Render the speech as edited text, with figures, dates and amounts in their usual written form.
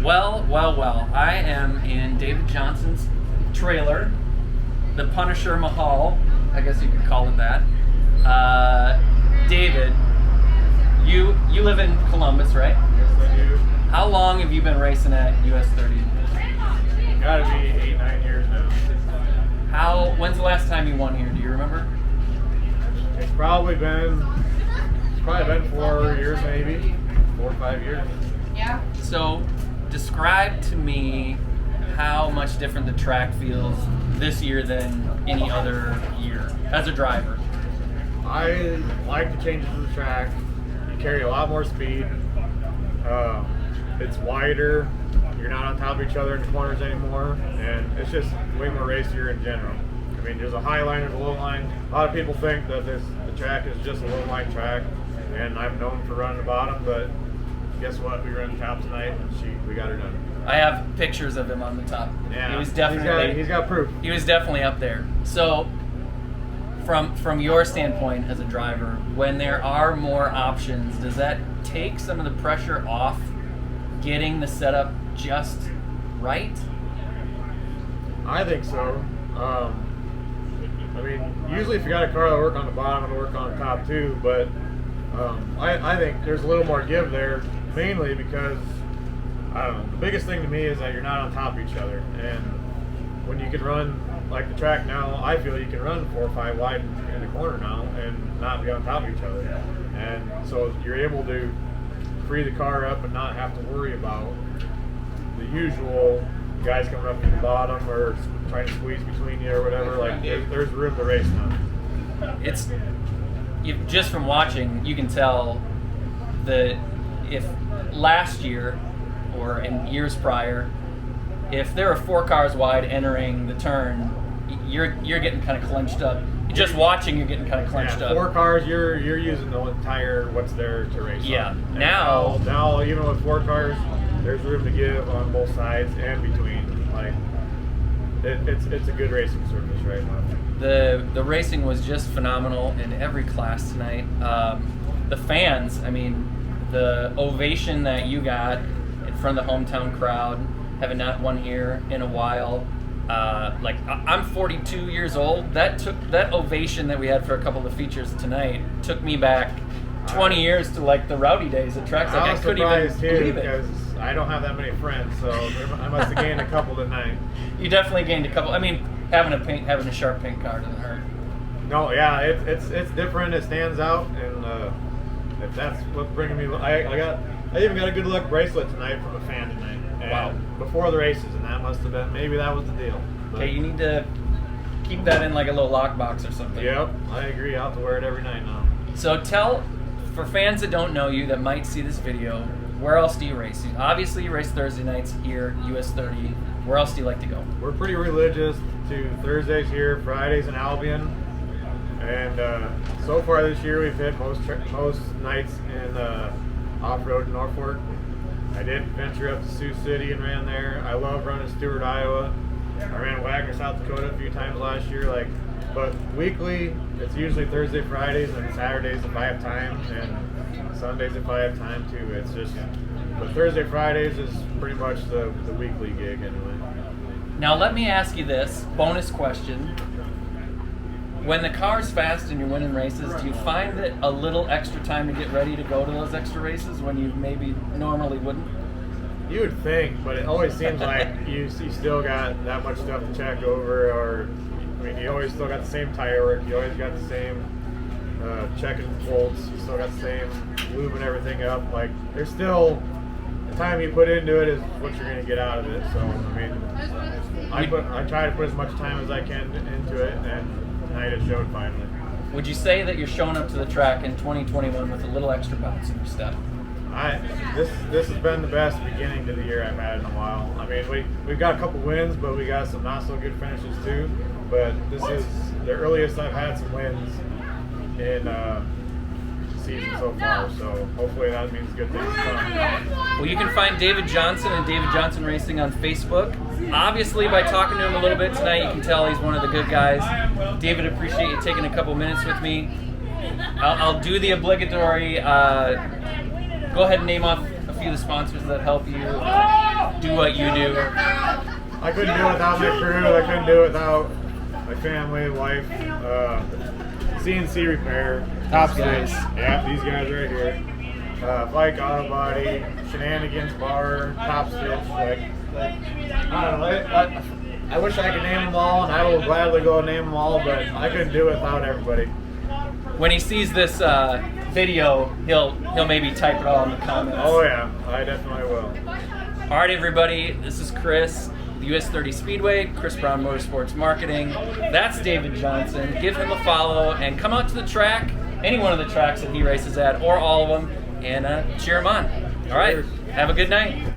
Well. I am in David Johnson's trailer, the Punisher Mahal, I guess you could call it that. David, you live in Columbus, right? Yes, I do. How long have you been racing at US 30? Gotta be 8-9 years now. When's the last time you won here? Do you remember? It's probably been 4 years, maybe 4 or 5 years. Yeah. So, describe to me how much different the track feels this year than any other year as a driver. I like the changes to the track. You carry a lot more speed. It's wider. You're not on top of each other in the corners anymore, and it's just way more racier in general. I mean, there's a high line and a low line. A lot of people think that the track is just a low line track, and I'm known for running the bottom, but guess what? We ran the top tonight, and we got her done. I have pictures of him on the top. Yeah, he was definitely he's got proof. He was definitely up there. So, from your standpoint as a driver, when there are more options, does that take some of the pressure off getting the setup just right? I think so. I mean, usually if you got a car that'll work on the bottom, it'll work on the top too, but I think there's a little more give there, mainly because, I don't know, the biggest thing to me is that you're not on top of each other, and when you can run like the track now, I feel you can run 4 or 5 wide in the corner now and not be on top of each other, and so you're able to free the car up and not have to worry about the usual guys coming up from the bottom or trying to squeeze between you or whatever. Like there's room to race now. It's just from watching, you can tell that if last year or in years prior, if there were 4 cars wide entering the turn, you're getting kind of clenched up. Just watching, you're getting kind of clenched up. 4 cars, you're using the entire what's there to race. Yeah. On. Now even with 4 cars, there's room to give on both sides and between. Like it's a good racing surface right now. The racing was just phenomenal in every class tonight. The fans, I mean, the ovation that you got in front of the hometown crowd, having not won here in a while. I'm 42 years old. That ovation that we had for a couple of features tonight took me back 20 years to like the rowdy days at tracks. Like I couldn't even believe it. Because I don't have that many friends, so I must have gained a couple tonight. You definitely gained a couple. I mean, having a sharp pink car doesn't hurt. No, yeah, it's different. It stands out, and if that's what's bringing me, I even got a good luck bracelet tonight from a fan tonight. And wow. Before the races, and that must have been, maybe that was the deal. But, okay, you need to keep that in like a little lockbox or something. Yep, I agree. I'll have to wear it every night now. So for fans that don't know you, that might see this video, where else do you race? Obviously, you race Thursday nights here, US 30. Where else do you like to go? We're pretty religious to Thursdays here, Fridays in Albion. And so far this year, we've hit most nights in off-road Norfolk. I did venture up to Sioux City and ran there. I love running Stewart, Iowa. I ran Wagner, South Dakota a few times last year. But weekly, it's usually Thursday, Fridays, and Saturdays if I have time, and Sundays if I have time too. It's just, but Thursday, Fridays is pretty much the weekly gig anyway. Now let me ask you this bonus question. When the car's fast and you're winning races, do you find it a little extra time to get ready to go to those extra races when you maybe normally wouldn't? You would think, but it always seems like you still got that much stuff to check over, or I mean, you always still got the same tire work, you always got the same checking bolts, you still got the same lubing everything up. Like there's still the time you put into it is what you're going to get out of it. So I mean, I try to put as much time as I can into it, and tonight it showed finally. Would you say that you're showing up to the track in 2021 with a little extra bounce in your step? This has been the best beginning to the year I've had in a while. I mean, we've got a couple wins, but we got some not so good finishes too. But this is the earliest I've had some wins in the season so far. So hopefully that means good things to come. Well, you can find David Johnson and David Johnson Racing on Facebook. Obviously, by talking to him a little bit tonight, you can tell he's one of the good guys. David, appreciate you taking a couple minutes with me. I'll do the obligatory. Go ahead and name off a few of the sponsors that help you do what you do? I couldn't do it without my crew. I couldn't do it without my family, wife. CNC repair, top guys. stitch. Yeah, these guys right here. Bike auto body, shenanigans bar, top stitch. I don't know. I wish I could name them all, and I will gladly go name them all, but I couldn't do it without everybody. When he sees this video, he'll maybe type it all in the comments. Oh yeah, I definitely will. All right, everybody, this is Chris, the US 30 Speedway, Chris Brown Motorsports Marketing. That's David Johnson. Give him a follow and come out to the track, any one of the tracks that he races at, or all of them, and cheer him on. All right, have a good night.